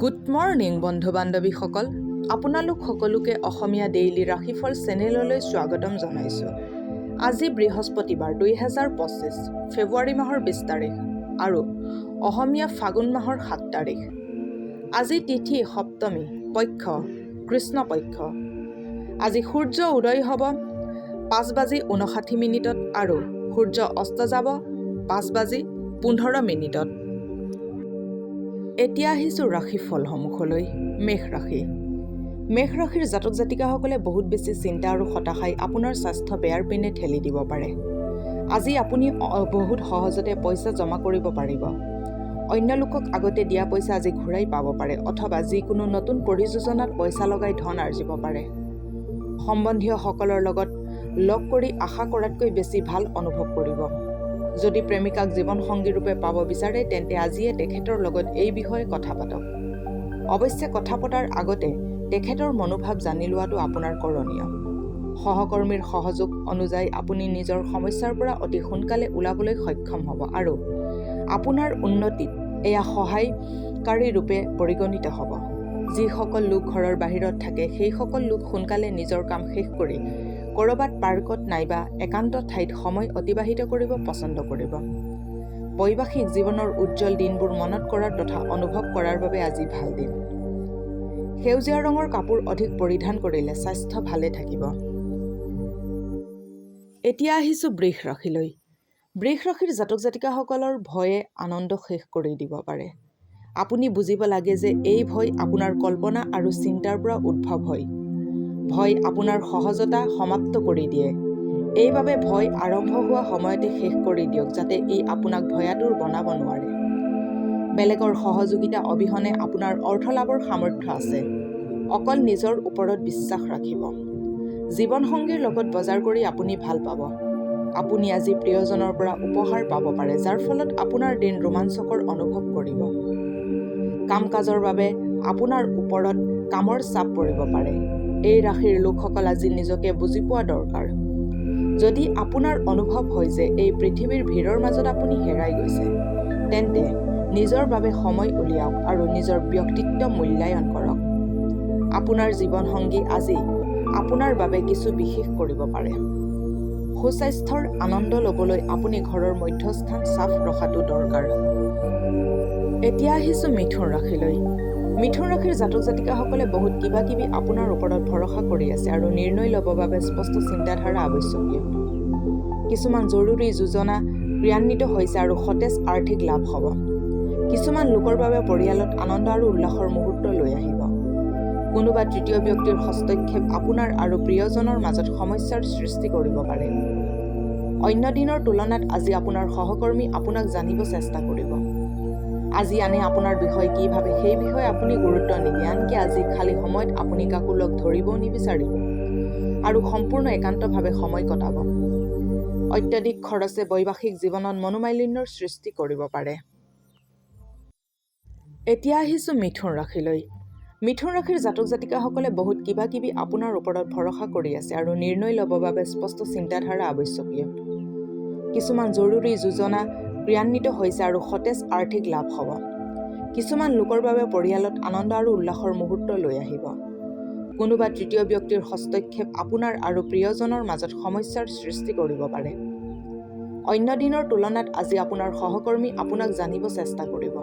Good morning বন্ধু বান্ধৱীসকল, আপোনালোক সকলোকে অসমীয়া ডেইলি ৰাশিফল চেনেললৈ স্বাগতম জনাইছোঁ। আজি বৃহস্পতিবাৰ 2025 ফেব্ৰুৱাৰী মাহৰ 20 তাৰিখ আৰু অসমীয়া ফাগুন মাহৰ 7 তাৰিখ। আজি তিথি সপ্তমী, পক্ষ কৃষ্ণপক্ষ। আজি সূৰ্য উদয় হ'ব 5:59 আৰু সূৰ্য অস্ত যাব 5:15। এতিয়া আহিছোঁ ৰাশিফলসমূহলৈ। মেষ ৰাশি। মেষ ৰাশিৰ জাতক জাতিকাসকলে বহুত বেছি চিন্তা আৰু হতাশাই আপোনাৰ স্বাস্থ্য বেয়াৰ পিনে ঠেলি দিব পাৰে। আজি আপুনি বহুত সহজতে পইচা জমা কৰিব পাৰিব। অন্য লোকক আগতে দিয়া পইচা আজি ঘূৰাই পাব পাৰে অথবা যিকোনো নতুন পৰিযোজনাত পইচা লগাই ধন আৰ্জিব পাৰে। সম্বন্ধীয়সকলৰ লগত লগ কৰি আশা কৰাতকৈ বেছি ভাল অনুভৱ কৰিব। যদি প্ৰেমিকাক জীৱনসংগী ৰূপে পাব বিচাৰে তেন্তে আজিয়ে তেখেতৰ লগত এই বিষয়ে কথা পাতক। অৱশ্যে কথা পতাৰ আগতে তেখেতৰ মনোভাৱ জানি লোৱাটো আপোনাৰ কৰণীয়। সহকৰ্মীৰ সহযোগ অনুযায়ী আপুনি নিজৰ সমস্যাৰ পৰা অতি সোনকালে ওলাবলৈ সক্ষম হ'ব আৰু আপোনাৰ উন্নতিত এয়া সহায়কাৰী ৰূপে পৰিগণিত হ'ব। যিসকল লোক ঘৰৰ বাহিৰত থাকে সেইসকল লোক সোনকালে নিজৰ কাম শেষ কৰি ক'ৰবাত পাৰ্কত নাইবা একান্ত ঠাইত সময় অতিবাহিত কৰিব পছন্দ কৰিব। বৈবাহিক জীৱনৰ উজ্জ্বল দিনবোৰ মনত কৰাৰ তথা অনুভৱ কৰাৰ বাবে আজি ভাল দিন। সেউজীয়া ৰঙৰ কাপোৰ অধিক পৰিধান কৰিলে স্বাস্থ্য ভালে থাকিব। এতিয়া আহিছোঁ বৃষ ৰাশিলৈ। বৃষ ৰাশিৰ জাতক জাতিকাসকলৰ ভয়ে আনন্দ শেষ কৰি দিব পাৰে। আপুনি বুজিব লাগে যে এই ভয় আপোনাৰ কল্পনা আৰু চিন্তাৰ পৰা উদ্ভৱ হয়। ভয় আপোনাৰ সহজতা সমাপ্ত কৰি দিয়ে। এইবাবে ভয় আৰম্ভ হোৱা সময়তে শেষ কৰি দিয়ক যাতে ই আপোনাক ভয়াতুৰ বনাব নোৱাৰে। বেলেগৰ সহযোগিতা অবিহনে আপোনাৰ অৰ্থলাভৰ সামৰ্থ্য আছে। অকল নিজৰ ওপৰত বিশ্বাস ৰাখিব। জীৱনসংগীৰ লগত বজাৰ কৰি আপুনি ভাল পাব। আপুনি আজি প্ৰিয়জনৰ পৰা উপহাৰ পাব পাৰে যাৰ ফলত আপোনাৰ দিন ৰোমাঞ্চকৰ অনুভৱ কৰিব। কাম কাজৰ বাবে আপোনাৰ ওপৰত কামৰ চাপ পৰিব পাৰে। এই ৰাশিৰ লোকসকল আজি নিজকে বুজি পোৱা দৰকাৰ। যদি আপোনাৰ অনুভৱ হয় যে এই পৃথিৱীৰ ভিৰৰ মাজত আপুনি হেৰাই গৈছে তেন্তে নিজৰ বাবে সময় উলিয়াওক আৰু নিজৰ ব্যক্তিত্ব মূল্যায়ন কৰক। আপোনাৰ জীৱনসংগী আজি আপোনাৰ বাবে কিছু বিশেষ কৰিব পাৰে। সুস্বাস্থ্যৰ আনন্দ ল'বলৈ আপুনি ঘৰৰ মধ্যস্থান চাফ ৰখাটো দৰকাৰ। এতিয়া আহিছোঁ মিথুন ৰাশিলৈ। মিথুন ৰাশিৰ জাতক জাতিকাসকলে বহুত কিবা কিবি আপোনাৰ ওপৰত ভৰসা কৰি আছে আৰু নিৰ্ণয় ল'বৰ বাবে স্পষ্ট চিন্তাধাৰা আৱশ্যকীয়। কিছুমান জৰুৰী যোজনা ক্ৰিয়ান্বিত হৈছে আৰু সতেজ আৰ্থিক লাভ হ'ব। কিছুমান লোকৰ বাবে পৰিয়ালত আনন্দ আৰু উল্লাসৰ মুহূৰ্ত লৈ আহিব। কোনোবা তৃতীয় ব্যক্তিৰ হস্তক্ষেপ আপোনাৰ আৰু প্ৰিয়জনৰ মাজত সমস্যাৰ সৃষ্টি কৰিব পাৰে। অন্য দিনৰ তুলনাত আজি আপোনাৰ সহকৰ্মী আপোনাক জানিব চেষ্টা কৰিব। আজি আনে আপোনাৰ বিষয়ে কি ভাবে সেই বিষয়ে আপুনি গুৰুত্ব নিদিয়ে, আনকি আজি খালী সময়ত আপুনি কাকো লগ ধৰিবও নিবিচাৰিব আৰু সম্পূৰ্ণ একান্তভাৱে সময় কটাব। অত্যাধিক খৰচে বৈবাহিক জীৱনত মনোমালিন্যৰ সৃষ্টি কৰিব পাৰে। এতিয়া আহিছোঁ মিথুন ৰাশিলৈ। মিথুন ৰাশিৰ জাতক জাতিকাসকলে বহুত কিবা কিবি আপোনাৰ ওপৰত ভৰসা কৰি আছে আৰু নিৰ্ণয় ল'বৰ বাবে স্পষ্ট চিন্তাধাৰা আৱশ্যকীয়। কিছুমান জৰুৰী যোজনা ক্ৰিয়ান্বিত হৈছে আৰু সতেজ আৰ্থিক লাভ হ'ব। কিছুমান লোকৰ বাবে পৰিয়ালত আনন্দ আৰু উল্লাসৰ মুহূৰ্ত লৈ আহিব। কোনোবা তৃতীয় ব্যক্তিৰ হস্তক্ষেপ আপোনাৰ আৰু প্ৰিয়জনৰ মাজত সমস্যাৰ সৃষ্টি কৰিব পাৰে। অন্য দিনৰ তুলনাত আজি আপোনাৰ সহকৰ্মী আপোনাক জানিব চেষ্টা কৰিব।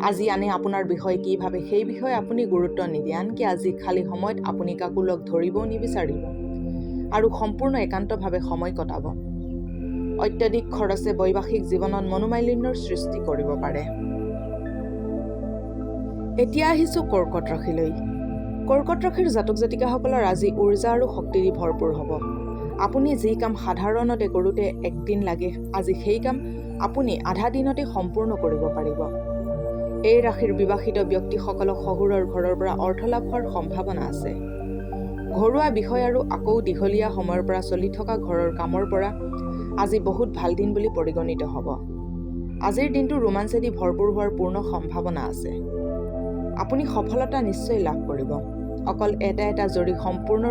আজি আনে আপোনাৰ বিষয়ে কি ভাবে সেই বিষয়ে আপুনি গুৰুত্ব নিদিয়ে, আনকি আজি খালী সময়ত আপুনি কাকো লগ ধৰিবও নিবিচাৰিব আৰু সম্পূৰ্ণ একান্তভাৱে সময় কটাব। অত্যাধিক খৰচে বৈবাহিক জীৱনত মনোমালিন্যৰ সৃষ্টি কৰিব পাৰে। এতিয়া আহিছোঁ কৰ্কট ৰাশিলৈ। কৰ্কট ৰাশিৰ জাতক জাতিকাসকলৰ আজি উৰ্জা আৰু শক্তিৰে ভৰপূৰ হ'ব। আপুনি যি কাম সাধাৰণতে কৰোঁতে একদিন লাগে আজি সেই কাম আপুনি আধা দিনতে সম্পূৰ্ণ কৰিব পাৰিব। এই ৰাশিৰ বিবাহিত ব্যক্তিসকলক শহুৰৰ ঘৰৰ পৰা অৰ্থলাভ হোৱাৰ সম্ভাৱনা আছে। ঘৰুৱা বিষয় আৰু আকৌ দীঘলীয়া সময়ৰ পৰা চলি থকা ঘৰৰ কামৰ পৰা আজি বহুত ভাল দিন বুলি পৰিগণিত হ'ব। আজিৰ দিনটো ৰোমাঞ্চেদি ভৰপূৰ হোৱাৰ পূৰ্ণ সম্ভাৱনা আছে। আপুনি সফলতা নিশ্চয় লাভ কৰিব। অকল এটা জৰি সম্পূৰ্ণ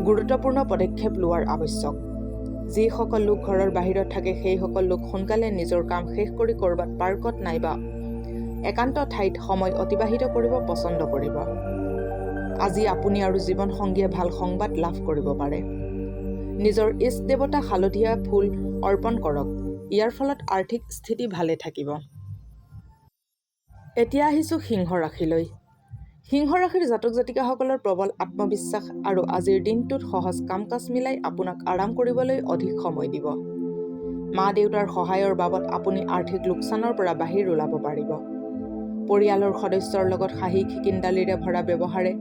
গুৰুত্বপূৰ্ণ পদক্ষেপ লোৱাৰ আৱশ্যক। যিসকল লোক ঘৰৰ বাহিৰত থাকে সেইসকল লোক সোনকালে নিজৰ কাম শেষ কৰি ক'ৰবাত পাৰ্কত নাইবা একান্ত ঠাইত সময় অতিবাহিত কৰিব পছন্দ কৰিব। আজি আপুনি আৰু জীৱনসংগীয়ে ভাল সংবাদ লাভ কৰিব পাৰে। নিজৰ ইষ্ট দেৱতা হালধীয়া ফুল অৰ্পণ কৰক। ইয়াৰ ফলত আৰ্থিক স্থিতি ভালে থাকিব। এতিয়া আহিছোঁ সিংহ ৰাশিলৈ। সিংহ ৰাশিৰ জাতক জাতিকাসকলৰ প্ৰবল আত্মবিশ্বাস আৰু আজিৰ দিনটোত সহজ কাম কাজ মিলাই আপোনাক আৰাম কৰিবলৈ অধিক সময় দিব। মা দেউতাৰ সহায়ৰ বাবদ আপুনি আৰ্থিক লোকচানৰ পৰা বাহিৰ ওলাব পাৰিব। পৰিয়ালৰ সদস্যৰ লগত হাঁহি খিকিন্দালিৰে ভৰা ব্যৱহাৰে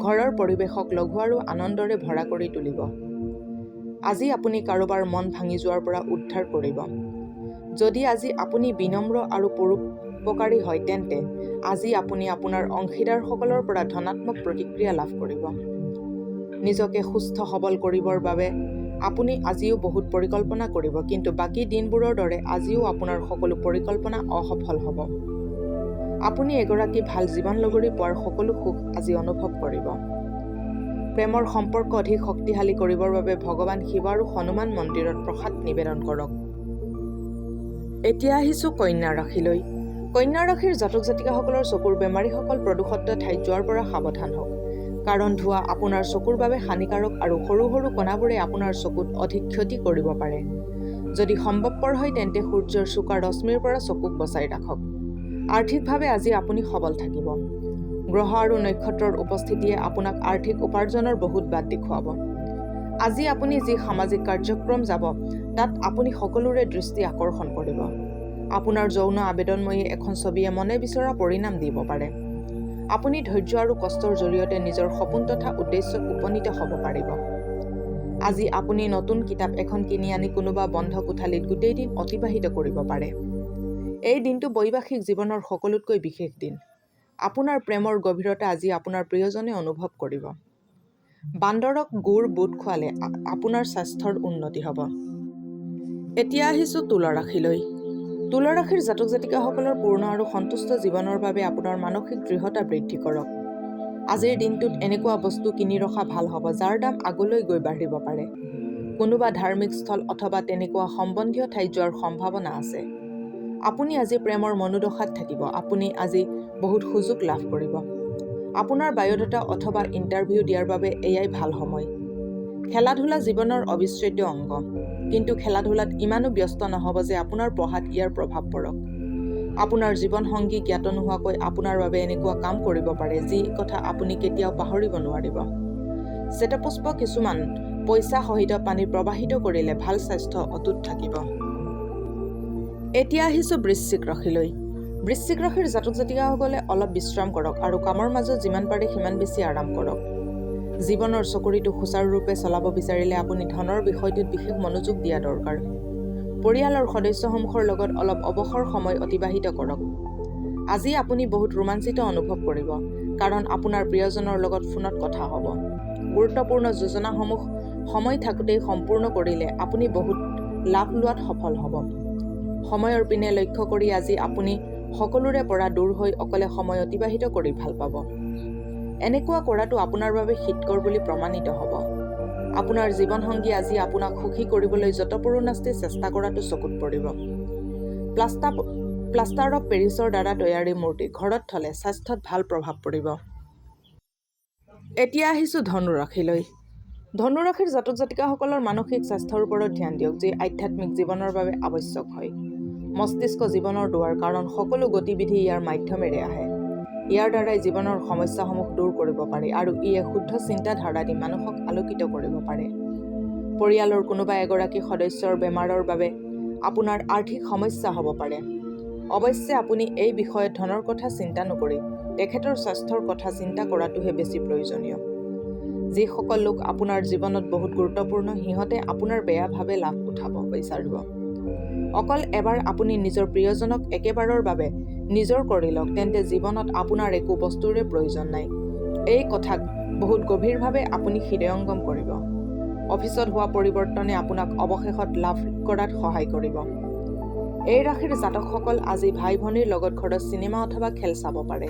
ঘৰৰ পৰিৱেশক লঘু আৰু আনন্দৰে ভৰা কৰি তুলিব। আজি আপুনি কাৰোবাৰ মন ভাঙি যোৱাৰ পৰা উদ্ধাৰ কৰিব। যদি আজি আপুনি বিনম্ৰ আৰু পৰোপকাৰী হয় তেন্তে আজি আপুনি আপোনাৰ অংশীদাৰসকলৰ পৰা ধনাত্মক প্ৰতিক্ৰিয়া লাভ কৰিব। নিজকে সুস্থ সবল কৰিবৰ বাবে আপুনি আজিও বহুত পৰিকল্পনা কৰিব, কিন্তু বাকী দিনবোৰৰ দৰে আজিও আপোনাৰ সকলো পৰিকল্পনা অসফল হ'ব। আপুনি এগৰাকী ভাল জীৱনলগৰী পোৱাৰ সকলো সুখ আজি অনুভৱ কৰিব। প্ৰেমৰ সম্পৰ্ক অধিক শক্তিশালী কৰিবৰ বাবে ভগৱান শিৱ আৰু হনুমান মন্দিৰত প্ৰসাদ নিবেদন কৰক। এতিয়া আহিছোঁ কন্যা ৰাশিলৈ। কন্যা ৰাশিৰ জাতক জাতিকাসকলৰ চকুৰ বেমাৰীসকল প্ৰদূষিত ঠাইত যোৱাৰ পৰা সাৱধান হওক, কাৰণ ধোঁৱা আপোনাৰ চকুৰ বাবে হানিকাৰক আৰু সৰু সৰু কণাবোৰে আপোনাৰ চকুত অধিক ক্ষতি কৰিব পাৰে। যদি সম্ভৱপৰ হয় তেন্তে সূৰ্যৰ চোকা ৰশ্মিৰ পৰা চকুক বচাই ৰাখক। আৰ্থিকভাৱে আজি আপুনি সবল থাকিব। গ্ৰহ আৰু নক্ষত্ৰৰ উপস্থিতিয়ে আপোনাক আৰ্থিক উপাৰ্জনৰ বহুত বাট দেখুৱাব। আজি আপুনি যি সামাজিক কাৰ্যক্ৰম যাব তাত আপুনি সকলোৰে দৃষ্টি আকৰ্ষণ কৰিব। আপোনাৰ যৌন আবেদনময়ী এখন ছবিয়ে মনে বিচৰা পৰিণাম দিব পাৰে। আপুনি ধৈৰ্য আৰু কষ্টৰ জৰিয়তে নিজৰ সপোন তথা উদ্দেশ্যত উপনীত হ'ব পাৰিব। আজি আপুনি নতুন কিতাপ এখন কিনি আনি কোনোবা বন্ধ কোঠালিত গোটেই দিন অতিবাহিত কৰিব পাৰে। এই দিনটো বৈবাহিক জীৱনৰ সকলোতকৈ বিশেষ দিন। আপোনাৰ প্ৰেমৰ গভীৰতা আজি আপোনাৰ প্ৰিয়জনে অনুভৱ কৰিব। বান্দৰক গুড় বুট খোৱালে আপোনাৰ স্বাস্থ্যৰ উন্নতি হ'ব। এতিয়া আহিছোঁ তুলা ৰাশিলৈ। তুলা ৰাশিৰ জাতক জাতিকাসকলৰ পূৰ্ণ আৰু সন্তুষ্ট জীৱনৰ বাবে আপোনাৰ মানসিক দৃঢ়তা বৃদ্ধি কৰক। আজিৰ দিনটোত এনেকুৱা বস্তু কিনি ৰখা ভাল হ'ব যাৰ দাম আগলৈ গৈ বাঢ়িব পাৰে। কোনোবা ধাৰ্মিক স্থল অথবা তেনেকুৱা সম্বন্ধীয় ঠাইত যোৱাৰ সম্ভাৱনা আছে। আপুনি আজি প্ৰেমৰ মনোদশাত থাকিব। আপুনি আজি বহুত সুযোগ লাভ কৰিব। আপোনাৰ বায়'ডাটা অথবা ইণ্টাৰভিউ দিয়াৰ বাবে এয়াই ভাল সময়। খেলা ধূলা জীৱনৰ অবিচ্ছেদ্য অংগ, কিন্তু খেলা ধূলাত ইমানো ব্যস্ত নহ'ব যে আপোনাৰ পঢ়াত ইয়াৰ প্ৰভাৱ পৰক। আপোনাৰ জীৱনসংগী জ্ঞাত নোহোৱাকৈ আপোনাৰ বাবে এনেকুৱা কাম কৰিব পাৰে যি কথা আপুনি কেতিয়াও পাহৰিব নোৱাৰিব। শ্বেতপুষ্প কিছুমান পইচা সহিত পানী প্ৰবাহিত কৰিলে ভাল স্বাস্থ্য অটুট থাকিব। এতিয়া আহিছোঁ বৃশ্চিক ৰাশিলৈ। বৃশ্চিক ৰাশিৰ জাতক জাতিকাসকলে অলপ বিশ্ৰাম কৰক আৰু কামৰ মাজত যিমান পাৰে সিমান বেছি আৰাম কৰক। জীৱনৰ চকৰিটো সুচাৰুৰূপে চলাব বিচাৰিলে আপুনি ধনৰ বিষয়টোত বিশেষ মনোযোগ দিয়া দৰকাৰ। পৰিয়ালৰ সদস্যসমূহৰ লগত অলপ অৱসৰ সময় অতিবাহিত কৰক। আজি আপুনি বহুত ৰোমাঞ্চিত অনুভৱ কৰিব, কাৰণ আপোনাৰ প্ৰিয়জনৰ লগত ফোনত কথা হ'ব। গুৰুত্বপূৰ্ণ যোজনাসমূহ সময় থাকোঁতেই সম্পূৰ্ণ কৰিলে আপুনি বহুত লাভ লোৱাত সফল হ'ব। সময়ৰ পিনে লক্ষ্য কৰি আজি আপুনি সকলোৰে পৰা দূৰ হৈ অকলে সময় অতিবাহিত কৰি ভাল পাব। এনেকুৱা কৰাটো আপোনাৰ বাবে হিতকৰ বুলি প্ৰমাণিত হ'ব। আপোনাৰ জীৱনসংগী আজি আপোনাক সুখী কৰিবলৈ যৎপৰোনাস্তি চেষ্টা কৰাটো চকুত পৰিব। প্লাষ্টাৰ অৱ পেৰিছৰ দ্বাৰা তৈয়াৰী মূৰ্তি ঘৰত থ'লে স্বাস্থ্যত ভাল প্ৰভাৱ পৰিব। এতিয়া আহিছোঁ ধনু ৰাশিলৈ। ধনু ৰাশিৰ জাতক জাতিকাসকলৰ মানসিক স্বাস্থ্যৰ ওপৰত ধ্যান দিয়ক, যি আধ্যাত্মিক জীৱনৰ বাবে আৱশ্যক হয়। মস্তিষ্ক জীৱনৰ দুৱাৰ, কাৰণ সকলো গতিবিধি ইয়াৰ মাধ্যমেৰে আহে। ইয়াৰ দ্বাৰাই জীৱনৰ সমস্যাসমূহ দূৰ কৰিব পাৰি আৰু ইয়ে শুদ্ধ চিন্তাধাৰা দি মানুহক আলোকিত কৰিব পাৰে। পৰিয়ালৰ কোনোবা এগৰাকী সদস্যৰ বেমাৰৰ বাবে আপোনাৰ আৰ্থিক সমস্যা হ'ব পাৰে। অৱশ্যে আপুনি এই বিষয়ত ধনৰ কথা চিন্তা নকৰি তেখেতৰ স্বাস্থ্যৰ কথা চিন্তা কৰাটোহে বেছি প্ৰয়োজনীয়। যিসকল লোক আপোনাৰ জীৱনত বহুত গুৰুত্বপূৰ্ণ সিহঁতে আপোনাৰ বেয়া ভাৱে লাভ উঠাব বিচাৰিব। অকল এবাৰ আপুনি নিজৰ প্ৰিয়জনক একেবাৰৰ বাবে নিজৰ কৰি লওক, তেন্তে জীৱনত আপোনাৰ একো বস্তুৰে প্ৰয়োজন নাই। এই কথাক বহুত গভীৰভাৱে আপুনি হৃদয়ংগম কৰিব। অফিচত হোৱা পৰিৱৰ্তনে আপোনাক অৱশেষত লাভ কৰাত সহায় কৰিব। এই ৰাশিৰ জাতকসকল আজি ভাই ভনীৰ লগত ঘৰত চিনেমা অথবা খেল চাব পাৰে।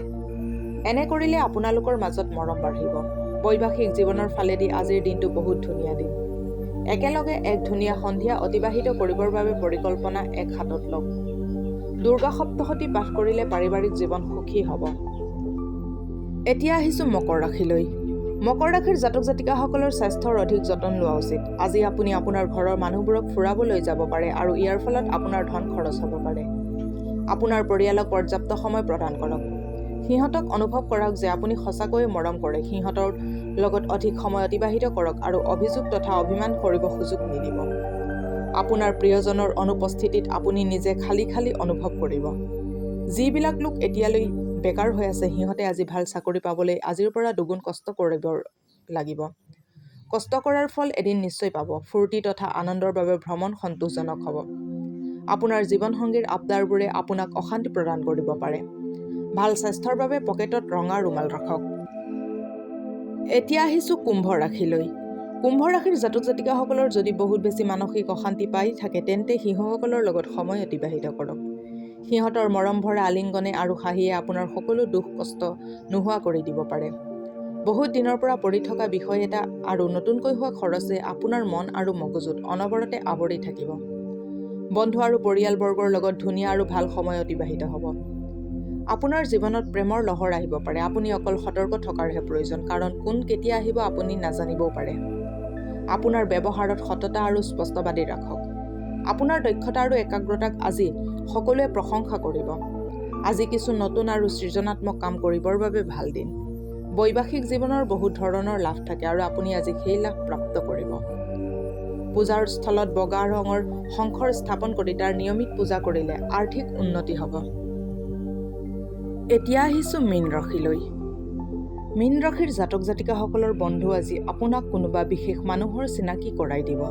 এনে কৰিলে আপোনালোকৰ মাজত মৰম বাঢ়িব। বৈবাহিক জীৱনৰ ফালেদি আজিৰ দিনটো বহুত ধুনীয়া দিন। একেলগে এক ধুনীয়া সন্ধিয়া অতিবাহিত কৰিবৰ বাবে পৰিকল্পনা এক হাতত লওক। দুৰ্গা সপ্তশতী পাঠ কৰিলে পাৰিবাৰিক জীৱন সুখী হ'ব। এতিয়া আহিছোঁ মকৰ ৰাশিলৈ। মকৰ ৰাশিৰ জাতক জাতিকাসকলৰ স্বাস্থ্যৰ অধিক যতন লোৱা উচিত। আজি আপুনি আপোনাৰ ঘৰৰ মানুহবোৰক ফুৰাবলৈ যাব পাৰে আৰু ইয়াৰ ফলত আপোনাৰ ধন খৰচ হ'ব পাৰে। আপোনাৰ পৰিয়ালক পৰ্যাপ্ত সময় প্ৰদান কৰক। সিহঁতক অনুভৱ কৰক যে আপুনি সঁচাকৈয়ে মৰম কৰে। সিহঁতৰ লগত অধিক সময় অতিবাহিত কৰক আৰু অভিযোগ তথা অভিমান কৰিব সুযোগ নিদিব। আপোনাৰ প্ৰিয়জনৰ অনুপস্থিতিত আপুনি নিজে খালী খালী অনুভৱ কৰিব। যিবিলাক লোক এতিয়ালৈ বেকাৰ হৈ আছে সিহঁতে আজি ভাল চাকৰি পাবলৈ আজিৰ পৰা দুগুণ কষ্ট কৰিব লাগিব। কষ্ট কৰাৰ ফল এদিন নিশ্চয় পাব। ফূৰ্তি তথা আনন্দৰ বাবে ভ্ৰমণ সন্তোষজনক হ'ব। আপোনাৰ জীৱনসংগীৰ আবদাৰবোৰে আপোনাক অশান্তি প্ৰদান কৰিব পাৰে। ভাল স্বাস্থ্যৰ বাবে পকেটত ৰঙা ৰুমাল ৰাখক। এতিয়া আহিছোঁ কুম্ভ ৰাশিলৈ। কুম্ভ ৰাশিৰ জাতক জাতিকাসকলৰ যদি বহুত বেছি মানসিক অশান্তি পাই থাকে তেন্তে শিশুসকলৰ লগত সময় অতিবাহিত কৰক। সিহঁতৰ মৰমভৰা আলিংগনে আৰু হাঁহিয়ে আপোনাৰ সকলো দুখ কষ্ট নোহোৱা কৰি দিব পাৰে। বহুত দিনৰ পৰা পৰি থকা বিষয় এটা আৰু নতুনকৈ হোৱা খৰচে আপোনাৰ মন আৰু মগজুত অনবৰতে আৱৰি থাকিব। বন্ধু আৰু পৰিয়ালবৰ্গৰ লগত ধুনীয়া আৰু ভাল সময় অতিবাহিত হ'ব। আপোনাৰ জীৱনত প্ৰেমৰ লহৰ আহিব পাৰে। আপুনি অকল সতৰ্ক থকাৰহে প্ৰয়োজন, কাৰণ কোন কেতিয়া আহিব আপুনি নাজানিবও পাৰে। আপোনাৰ ব্যৱহাৰত সততা আৰু স্পষ্টবাদী ৰাখক। আপোনাৰ দক্ষতা আৰু একাগ্ৰতাক আজি সকলোৱে প্ৰশংসা কৰিব। আজি কিছু নতুন আৰু সৃজনাত্মক কাম কৰিবৰ বাবে ভাল দিন। বৈবাহিক জীৱনৰ বহুত ধৰণৰ লাভ থাকে আৰু আপুনি আজি সেই লাভ প্ৰাপ্ত কৰিব। পূজাৰ স্থলত বগা ৰঙৰ শংখৰ স্থাপন কৰি তাৰ নিয়মিত পূজা কৰিলে আৰ্থিক উন্নতি হ'ব। এতিয়া আহিছোঁ মীন ৰাশিলৈ। মীন ৰাশিৰ জাতক জাতিকাসকলৰ বন্ধু আজি আপোনাক কোনোবা বিশেষ মানুহৰ চিনাকি কৰাই দিব,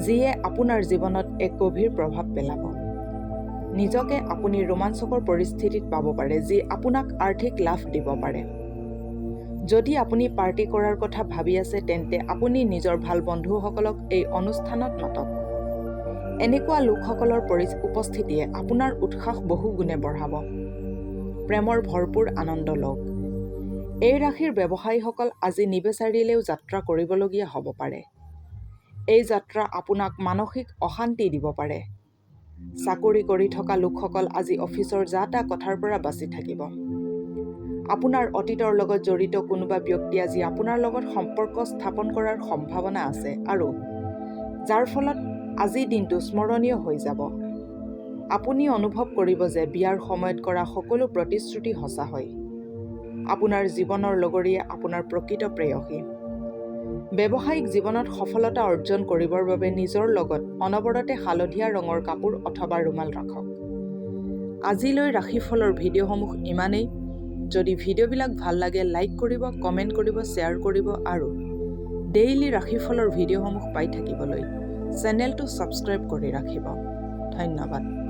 যিয়ে আপোনাৰ জীৱনত এক গভীৰ প্ৰভাৱ পেলাব। নিজকে আপুনি ৰোমাঞ্চকৰ পৰিস্থিতিত পাব পাৰে, যি আপোনাক আৰ্থিক লাভ দিব পাৰে। যদি আপুনি পাৰ্টি কৰাৰ কথা ভাবি আছে তেন্তে আপুনি নিজৰ ভাল বন্ধুসকলক এই অনুষ্ঠানত মাতক। এনেকুৱা লোকসকলৰ উপস্থিতিয়ে আপোনাৰ উৎসাহ বহু গুণে বঢ়াব। প্ৰেমৰ ভৰপূৰ আনন্দ লওক। এই ৰাশিৰ ব্যৱসায়ীসকল আজি নিবিচাৰিলেও যাত্ৰা কৰিবলগীয়া হ'ব পাৰে। এই যাত্ৰা আপোনাক মানসিক অশান্তি দিব পাৰে। চাকৰি কৰি থকা লোকসকল আজি অফিচৰ যা তা কথাৰ পৰা বাচি থাকিব। আপোনাৰ অতীতৰ লগত জড়িত কোনোবা ব্যক্তি আজি আপোনাৰ লগত সম্পৰ্ক স্থাপন কৰাৰ সম্ভাৱনা আছে আৰু যাৰ ফলত আজিৰ দিনটো স্মৰণীয় হৈ যাব। আপুনি অনুভৱ কৰিব যে বিয়াৰ সময়ত কৰা সকলো প্ৰতিশ্ৰুতি সঁচা হয়। আপোনাৰ জীৱনৰ লগৰীয়া আপোনাৰ প্ৰকৃত প্ৰেয়সী। ব্যৱসায়িক জীৱনত সফলতা অৰ্জন কৰিবৰ বাবে নিজৰ লগত অনবৰতে হালধীয়া ৰঙৰ কাপোৰ অথবা ৰুমাল ৰাখক। আজিলৈ ৰাশিফলৰ ভিডিঅ'সমূহ ইমানেই। যদি ভিডিঅ'বিলাক ভাল লাগে লাইক কৰিব, কমেণ্ট কৰিব, শ্বেয়াৰ কৰিব আৰু ডেইলি ৰাশিফলৰ ভিডিঅ'সমূহ পাই থাকিবলৈ চেনেলটো ছাবস্ক্ৰাইব কৰি ৰাখিব। ধন্যবাদ।